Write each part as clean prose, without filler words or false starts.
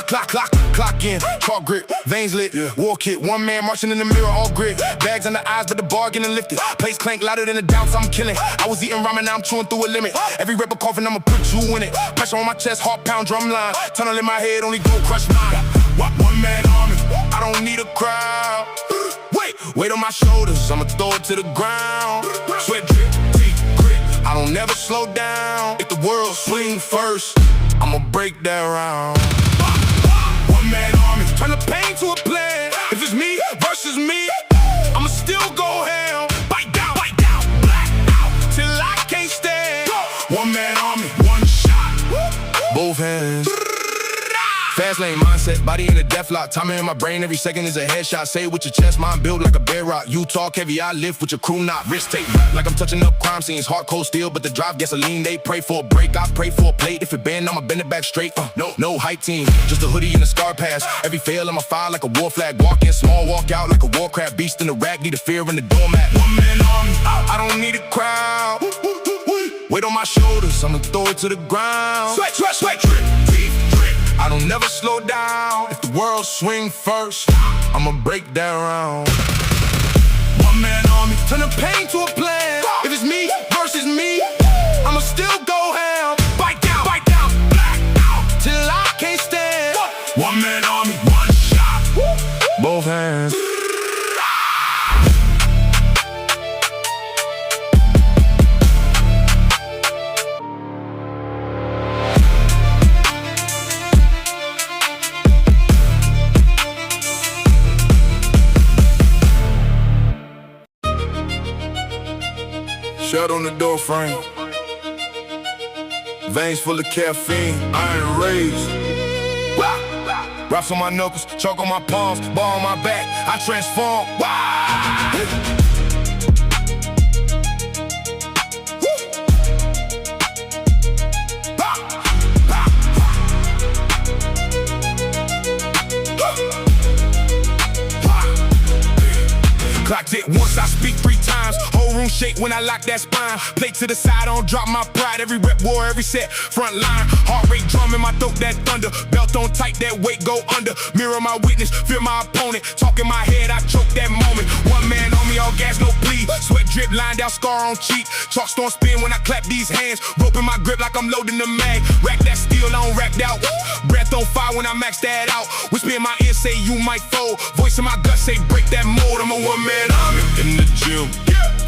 Clock in, chalk grip, veins lit, war kit. One man marching in the mirror, all grit. Bags under eyes, but the bar getting lifted. Plates clank louder than the doubts, I'm killing. I was eating ramen, now I'm chewing through a limit. Every rapper coughing, I'ma put you in it. Pressure on my chest, heart pound, drum line. Tunnel in my head, only go crush mine. One man army, I don't need a crowd. Weight on my shoulders, I'ma throw it to the ground. Sweat drip, teeth grit, I don't never slow down. If the world swing first, I'ma break that round. One man army, turn the pain to a plan. If it's me versus me, I'ma still go ham. Bite down, black out, till I can't stand. One man army, one shot, both hands. Fast lane mindset, body in a death lock. Timing in my brain, every second is a headshot. Say it with your chest, mind built like a bedrock. You talk heavy, I lift with your crew knot. Wrist tape, like I'm touching up crime scenes. Hard cold steel, but the drive gasoline. They pray for a break, I pray for a plate. If it bend, I'ma bend it back straight. No hype team, just a hoodie and a scar pass. Every fail, I'ma fire like a war flag. Walk in small, walk out like a warcraft. Beast in the rack, need a fear in the doormat. One man army, I don't need a crowd. Weight on my shoulders, I'ma throw it to the ground. Sweat, drip, teeth drip, I don't never slow down. If the world swing first, I'ma break that round. One man army, turn the pain to a plan. If it's me versus me, I'ma still go ham. Bite down, black out, till I can't stand. One man army, one shot, both hands. Shut on the door frame. Veins full of caffeine, iron raised. Raps on my knuckles, chalk on my palms, ball on my back, I transform. Clock tick once, I speak 3 times. Whole room shake when I lock that spine. Plate to the side, I don't drop my pride. Every rep war, every set, front line. Heart rate drum in my throat, that thunder. Belt on tight, that weight go under. Mirror my witness, fear my opponent. Talk in my head, I choke that moment. One man on me, all gas, no bleed. Sweat drip, lined out, scar on cheek. Chalk storm spin when I clap these hands. Rope in my grip like I'm loading the mag. Rack that steel, I don't racked out. Breath on fire when I max that out. Whisper in my ear, say you might fold. Voice in my gut, say break that mold. I'm a one-man army in the gym.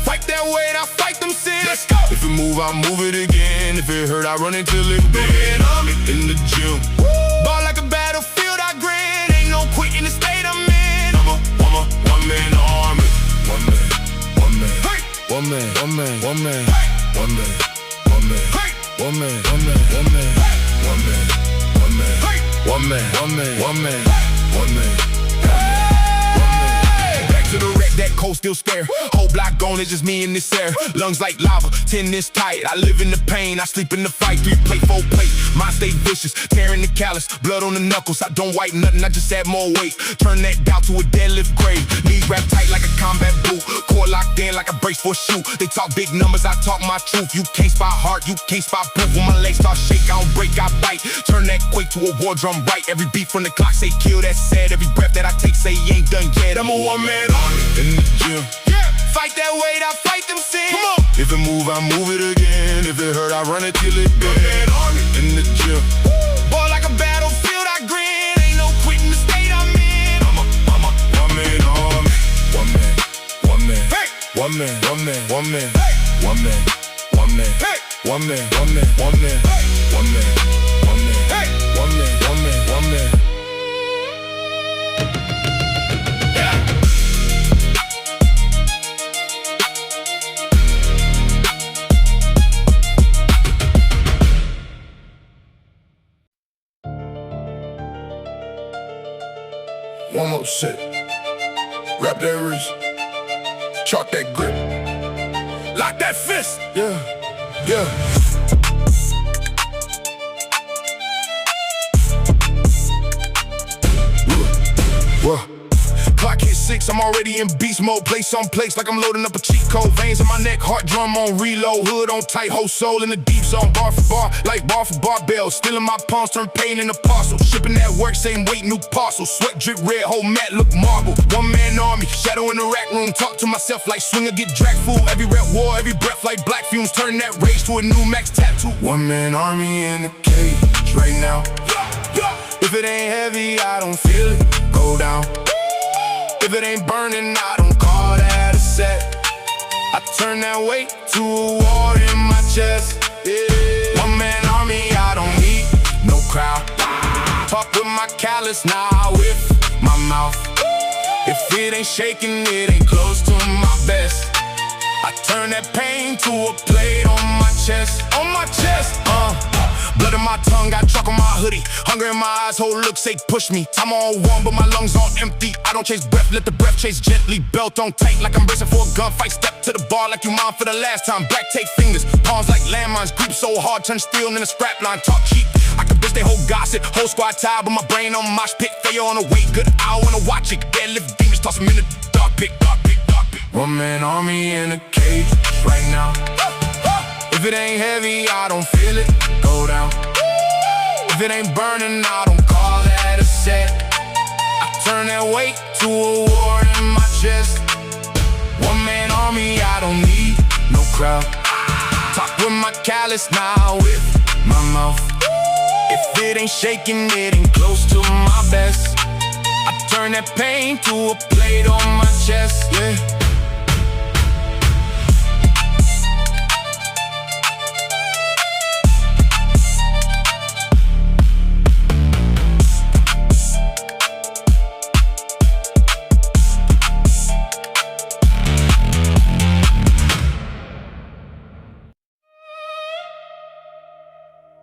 Fight that weight, I fight them sins. Let's go. If it move, I move it again. If it hurt, I run until it bend. Army in the gym. Ball like a battlefield, I grin. Ain't no quit in the state I'm in. I'm a one-man army. One man. Hey. One man. Hey. One man. One man. Hey. One man. One man. Hey. One man. One man. One man. Hey. One man. One man. Hey. One man. One man. One man. Hey. One man. To the wreck, that cold still stare. Whole block gone, it's just me in this air. Lungs like lava, 10 this tight. I live in the pain, I sleep in the fight. 3 plate, 4 plate, mine stay vicious. Tearing the callus, blood on the knuckles. I don't wipe nothing, I just add more weight. Turn that doubt to a deadlift grave. Knees wrapped tight like a combat boot. Core locked in like a brace for a shoe. They talk big numbers, I talk my truth. You can't spot heart, you can't spot proof. When my legs start shake, I don't break, I bite. Turn that quake to a war drum right. Every beat from the clock say kill, that's sad. Every breath that I take say he ain't done yet. I'm a one-man in the gym. Fight that weight, I fight them sins. Come on. If it move, I move it again. If it hurt, I run it till it bend. In the gym. Ball like a battlefield, I grin. Ain't no quitting the state I'm in. I'm a one-man army. One man. Hey. One man. One man. Hey. One man. Hey. One man. Hey. One man. Hey. One man. Hey. One man. One more set. Wrap that wrist. Chalk that grip. Lock that fist. Yeah. Clock hit 6, I'm already in beast mode. Place on place like I'm loading up a cheat code. Veins in my neck, heart drum on reload. Hood on tight, whole soul in the deep zone. Bar for bar, like bar for barbell. Still in my palms, turn pain into parcel. Shipping that work, same weight, new parcel. Sweat drip red, whole mat look marble. One man army, shadow in the rack room. Talk to myself like swinger, get dragged fool. Every rep war, every breath like black fumes. Turn that rage to a new max tattoo. One man army in the cage right now. If it ain't heavy, I don't feel it go down. If it ain't burning, I don't call that a set. I turn that weight to a war in my chest. Yeah. One man army, I don't need no crowd. Talk with my callous, now with my mouth. If it ain't shaking, it ain't close to my best. I turn that pain to a plate on my chest. On my chest, blood in my tongue, got chalk on my hoodie. Hunger in my eyes, whole look say push me. Time on one, but my lungs on empty. I don't chase breath, let the breath chase gently. Belt on tight like I'm bracing for a gunfight. Step to the bar like you mine for the last time. Black tape fingers, palms like landmines. Grip so hard, turn steel in a scrap line. Talk cheap, I can bitch they whole gossip. Whole squad tired, but my brain on mosh pit. Fail on a weight, good hour wanna watch it. Deadlift demons, toss them in the dark pit, dark pit, dark pit. One man army in a cage right now. If it ain't heavy, I don't feel it go down. If it ain't burning, I don't call that a set. I turn that weight to a war in my chest. One man army, I don't need no crowd. Talk with my callous, now with my mouth. If it ain't shaking, it ain't close to my best. I turn that pain to a plate on my chest, yeah.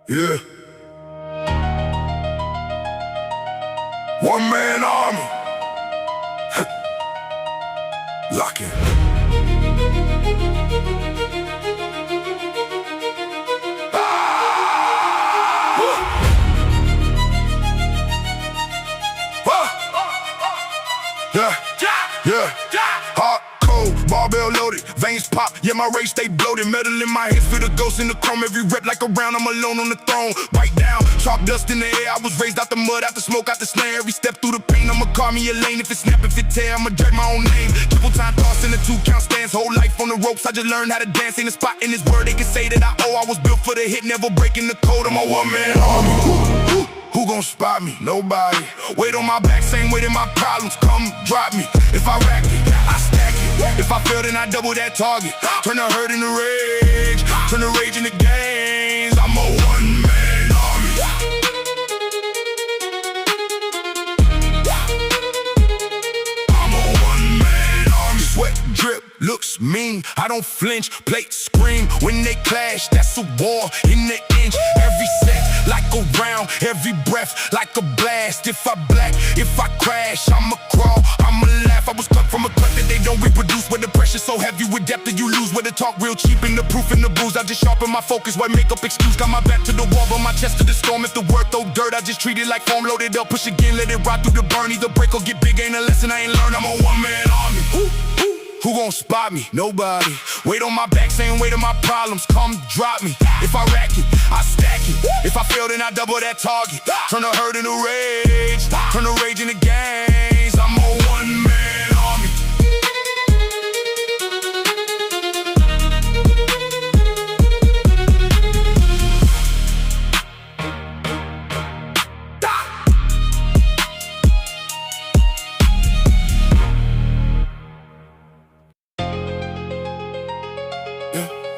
Yeah. One man army. Lock in. Yeah. Hot, cold, barbell loaded, veins pop, yeah, my race stay bloated. Metal in my head, feel the ghost in the chrome. Every rep like a round, I'm alone on the throne. Bite down, chalk dust in the air. I was raised out the mud, out the smoke, out the snare. Every step through the pain, I'ma call me a lane. If it snap, if it tear, I'ma drag my own name. Triple time toss in the 2 count stands. Whole life on the ropes, I just learned how to dance. Ain't a spot in this world they can say that I owe. I was built for the hit, never breaking the code. I'm a one-man army. Who gon' spot me? Nobody. Weight on my back, same weight in my problems. Come drop me. If I rack it, I stack it. If I fail, then I double that target. Turn the hurt into rage, turn the rage into gains. I'm a one-man army. I'm a one-man army. Sweat drip, looks mean. I don't flinch, plates scream. When they clash, that's a war in the inch. Every set like a round, every breath like a blast. If I black, if I crash, I'ma crawl, I'ma laugh. I was cut from a cut that they don't reproduce. Where the pressure's so heavy with depth that you lose. Where the talk real cheap and the proof in the bruise. I just sharpen my focus, why make up excuse? Got my back to the wall, but my chest to the storm. If the work throw dirt, I just treat it like foam. Loaded up, push again, let it ride through the burn. Either break or get big, ain't a lesson I ain't learned. I'm a one-man army. Who gon' spot me? Nobody. Weight on my back, same weight of my problems. Come drop me. If I rack it, I stack it. If I fail, then I double that target. Turn the hurt into rage, turn the rage into gains. I'm a one-man army.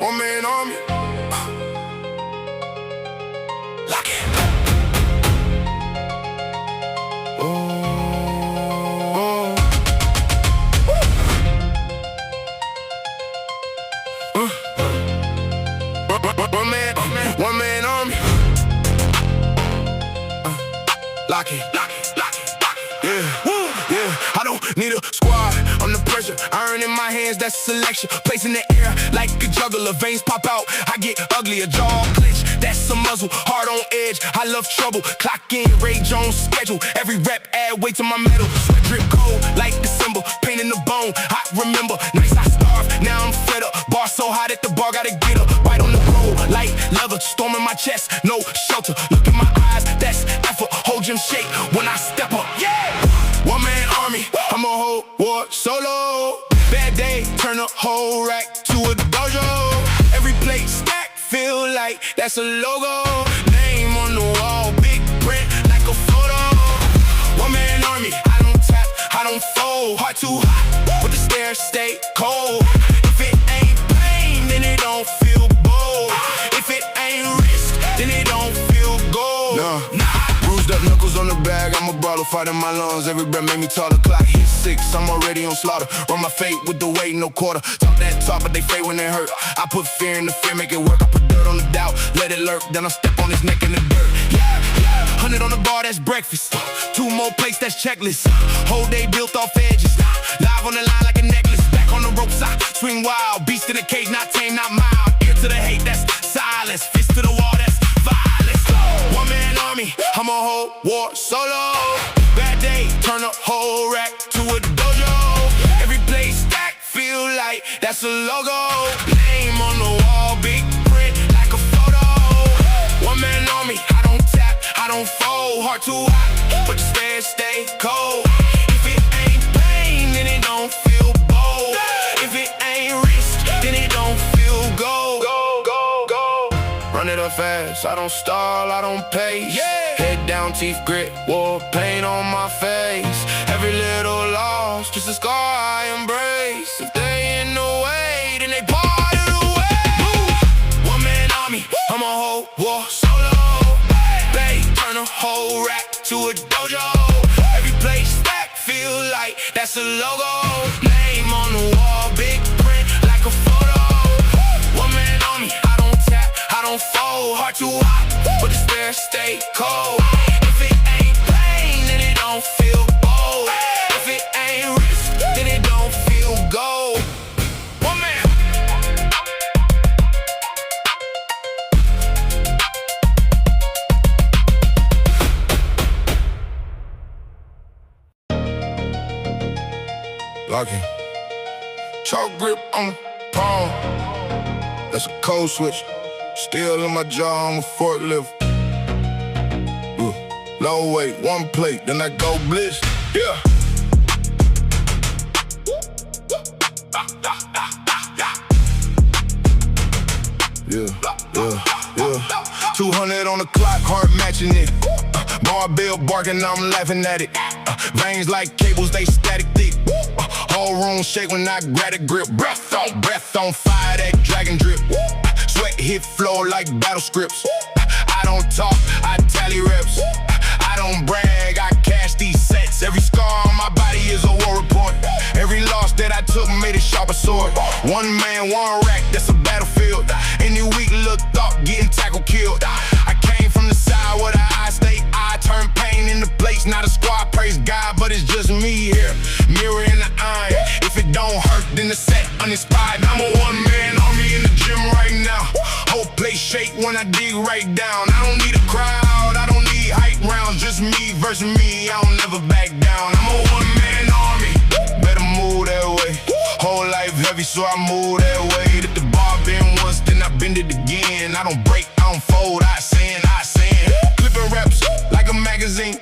One man army. Lock it. One man army. Lock it. Yeah. I don't need a squad. I'm the pressure. Iron in my hands, that's selection. Place in the air like a juggler. Veins pop out, I get ugly. A jaw clench, that's a muzzle. Hard on edge, I love trouble. Clock in, Ray Jones schedule. Every rep add weight to my metal. Sweat drip cold like December. Pain in the bone, I remember. Nights I starve, now I'm fed up. Bar so hot at the bar, gotta get up. Bite on the road like leather. Storm in my chest, no shelter. Look in my eyes, that's effort. Whole gym shake when I step up. Yeah! One man army, I'm a whole war solo. Bad day, turn a whole rack to a dojo. Every plate stack, feel like that's a logo. Name on the wall, big print like a photo. One man army, I don't tap, I don't fold. Heart too hot, but the stairs stay cold. If it ain't pain, then it don't feel bold. If it ain't risk, then it don't feel gold. Nah. Bruised up knuckles on the bag, I'm a brawler, fighting my lungs. Every breath made me taller. Clock hit 6, I'm already on slaughter. Run my fate with the weight, no quarter. Talk that talk, but they fade when they hurt. I put fear in the fear, make it work. I put dirt on the doubt, let it lurk. Then I step on his neck in the dirt. Yeah, yeah. 100 on the bar, that's breakfast. 2 more plates, that's checklist. Whole day built off edges. Live on the line like a necklace. Back on the ropes, I swing wild. Beast in the cage, not tame, not mild. Ear to the hate, that's silence. Fist to the wall, that's violence. One man army, I'm a whole war solo. Bad day, turn a whole rack to a dojo. Every place stack, feel like that's a logo. Name on the wall, big print like a photo. One man army, I don't tap, I don't fold. Heart too hot, but the stairs stay cold. If it ain't pain, then it don't feel bold. If it ain't risk, then it don't feel gold. Run it up fast, I don't stall, I don't pace. Yeah. Head down, teeth grit, war paint on my face. Every little loss, just a scar I embrace. If they in the way, then they part of the way. One man army, I'm a whole war solo. Bay, turn a whole rack to a dojo. Every place stack, feel like that's a logo. Name on the wall, big print like a photo. One man army, I don't tap, I don't fold. Heart too hot, but the stairs stay cold. If it ain't pain, then it don't feel bold. If it ain't risk, then it don't feel gold. One man. Locking. Chalk grip on the palm. That's a code switch. Still in my jaw, I'm a forklift. Low weight, 1 plate, then I go bliss. Yeah. Yeah. 200 on the clock, heart matching it. Barbell barking, I'm laughing at it. Veins like cables, they static thick. Whole room shake when I grab a grip. Breath on fire, that dragon drip. Sweat hit floor like battle scripts. I don't talk, I tally reps. I don't brag, I cash these sets. Every scar on my body is a war report. Every loss that I took made a sharper sword. One man, one rack, that's a battlefield. Any weak little thought getting tackled, killed. I came from the side where the eyes stay. I turn pain into place, not a squad, praise God, but it's just me here. Mirror in the iron. If it don't hurt, then the set uninspired. I'm a one-man army in the gym right now. Whole place shake when I dig right down. I don't need a crowd, I don't need hype rounds. Just me versus me, I don't never back down. I'm a one-man army, better move that way. Whole life heavy, so I move that way. That the bar bend once, then I bend it again. I don't break, I don't fold, I sand. Clipping raps like a magazine.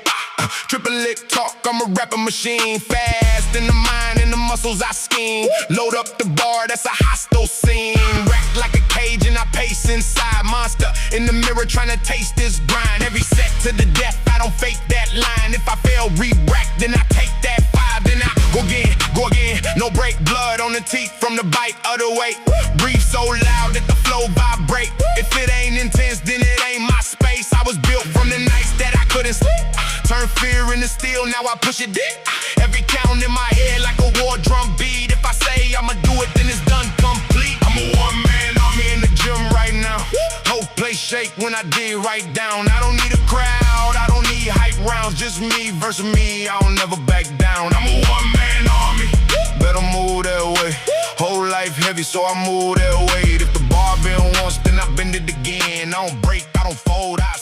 Triple lick talk, I'm a rapping machine. Fast in the mind and the muscles I scheme. Load up the bar, that's a hostile scene. Racked like a cage and I pace inside. Monster in the mirror trying to taste this grind. Every set to the death, I don't fake that line. If I fail, re-rack, then I take that 5. Then I go again, no break. Blood on the teeth from the bite of the weight. Breathe so loud that the flow vibrate. If it ain't intense, then it ain't my space. I was built from the nights that I couldn't sleep. Turn fear into steel, now I push it deep. Every count in my head like a war drum beat. If I say I'ma do it, then it's done complete. I'm a one-man army in the gym right now. Whole place shake when I dig right down. I don't need a crowd, I don't need hype rounds. Just me versus me, I don't never back down. I'm a one-man army. better move that way. Whole life heavy, so I move that weight. If the bar been once, then I bend it again. I don't break, I don't fold, I